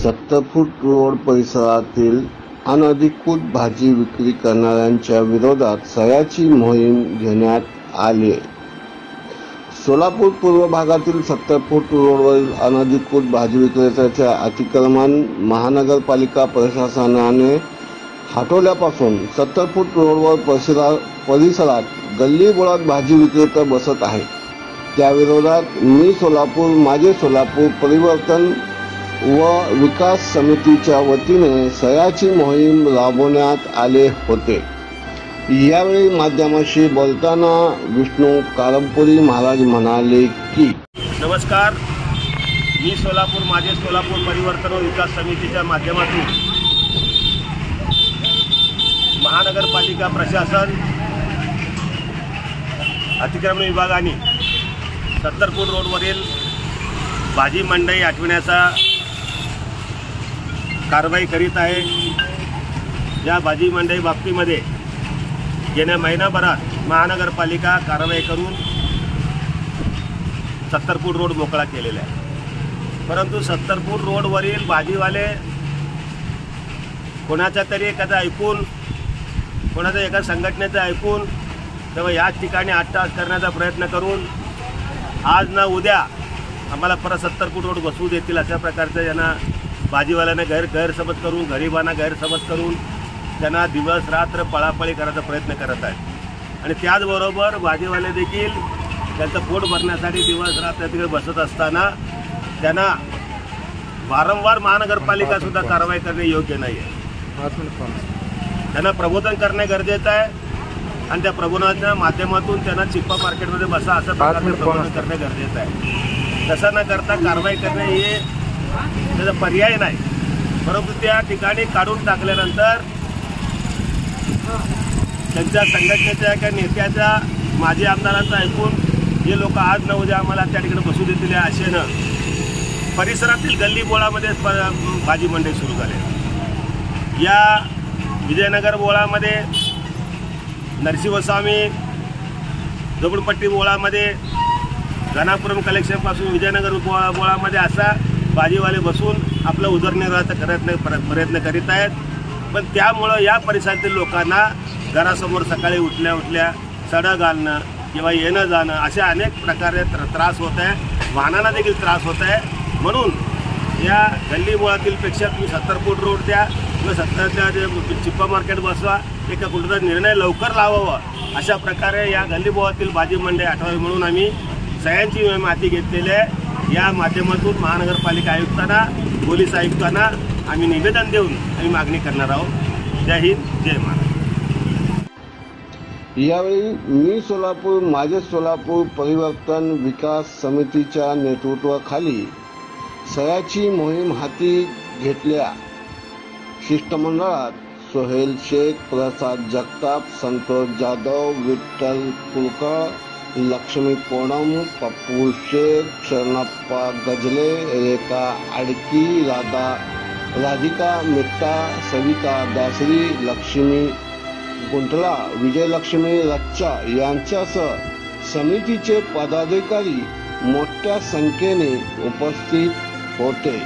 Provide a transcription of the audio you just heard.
70 फूट road परिसरातील अनधिकृत भाजी विक्री करणाऱ्यांच्या विरोधात सह्याची मोहीम घेण्यात आली. सोलापूर पूर्व भागातील 70 फूट रोडवरील अनधिकृत भाजी विक्रेत्याच्या अतिक्रमण महानगरपालिका प्रशासनाने हटवल्यापासून 70 फूट रोडवर परिसरात गल्लीबोळात भाजी विक्रेते बसत आहेत. त्याविरोधात मी सोलापूर माझे सोलापूर परिवर्तन व विकास समितीच्या वतीने सह्याची मोहीम राबवण्यात आले होते. यावेळी माध्यमांशी बोलताना विष्णू कारंपुरी महाराज म्हणाले की नमस्कार, मी सोलापूर माझे सोलापूर परिवर्तन व विकास समितीच्या माध्यमातून महानगरपालिका प्रशासन अतिक्रमण विभागाने 70 फूट रोडवरील भाजी मंडई हटविण्याचा कारवाई करीत आहे. या भाजी मंडई बाबतीमध्ये गेल्या महिनाभरात महानगरपालिका कारवाई करून 70 फूट रोड मोकळा केलेला आहे. परंतु 70 फूट रोडवरील भाजीवाले कोणाच्या तरी एखादा ऐकून, कोणाच्या एका संघटनेचं ऐकून तेव्हा याच ठिकाणी अट्टहास करण्याचा प्रयत्न करून आज ना उद्या आम्हाला परत 70 फूट रोड बसवू देतील अशा प्रकारचं यांना भाजीवाल्यांना गैरसमज करून, गरिबांना गैरसमज करून त्यांना दिवस रात्र पळापळी करायचा प्रयत्न करत आहेत. आणि त्याचबरोबर भाजीवाले देखील त्यांचं पोट भरण्यासाठी दिवस रात्र तिकडे बसत असताना त्यांना वारंवार महानगरपालिकासुद्धा कारवाई करणे योग्य नाही आहे. त्यांना प्रबोधन करणे गरजेचं आहे आणि त्या प्रबोधनाच्या माध्यमातून त्यांना चिप्पा मार्केटमध्ये बसा असं प्रकारचं प्रबोधन करणे गरजेचं आहे. तसं न करता कारवाई करणे हे त्याचा पर्याय नाही. परंतु त्या ठिकाणी काढून टाकल्यानंतर त्यांच्या संघटनेच्या किंवा नेत्याच्या माजी आमदारांचं ऐकून हे लोक आज न उद्या आम्हाला त्या ठिकाणी बसू देतील या आशेनं परिसरातील गल्लीबोळामध्ये भाजी मंडई सुरू झाली. या विजयनगर बोळामध्ये, नरसिंहस्वामी झोपडपट्टी बोळामध्ये, घनापुरम कलेक्शनपासून विजयनगर बोळामध्ये असा भाजीवाले बसून आपलं उदरनिर्वाहाचा प्रयत्न करीत आहेत. पण त्यामुळं या परिसरातील लोकांना घरासमोर सकाळी उठल्या सडा घालणं किंवा येणं जाणं अशा अनेक प्रकारे त्रास होत आहे. वाहनांना देखील त्रास होत आहे. म्हणून या गल्लीबोळातील पेक्षा तुम्ही 70 फूट रोड द्या किंवा 70च्या चिप्पा मार्केट बसवा, एका कुठचा निर्णय लवकर लावावा अशा प्रकारे या गल्लीबोळातील भाजी मंडई हटवावी म्हणून आम्ही सह्यांची माहिती घेतलेली आहे. या माध्यमातून महानगरपालिका आयुक्तांना, पोलीस आयुक्तांना आम्ही निवेदन देऊन आम्ही मागणी करणार आहोत. जय हिंद, जय महाराष्ट्र. यावेळी मी सोलापूर माझे सोलापूर परिवर्तन विकास समितीच्या नेतृत्वाखाली सह्याची मोहीम हाती घेतल्या. शिष्टमंडळात सोहेल शेख, प्रसाद जगताप, संतोष जाधव, विठ्ठल कुलकर्णी, लक्ष्मी पोणम, पप्पू शेख, शरणप्पा गजले, रेखा आडकी, राधिका मिट्टा, सविता दासरी, लक्ष्मी गुंटला, विजयलक्ष्मी रच्चा यांच्यासह समितीचे पदाधिकारी मोठ्या संख्येने उपस्थित होते.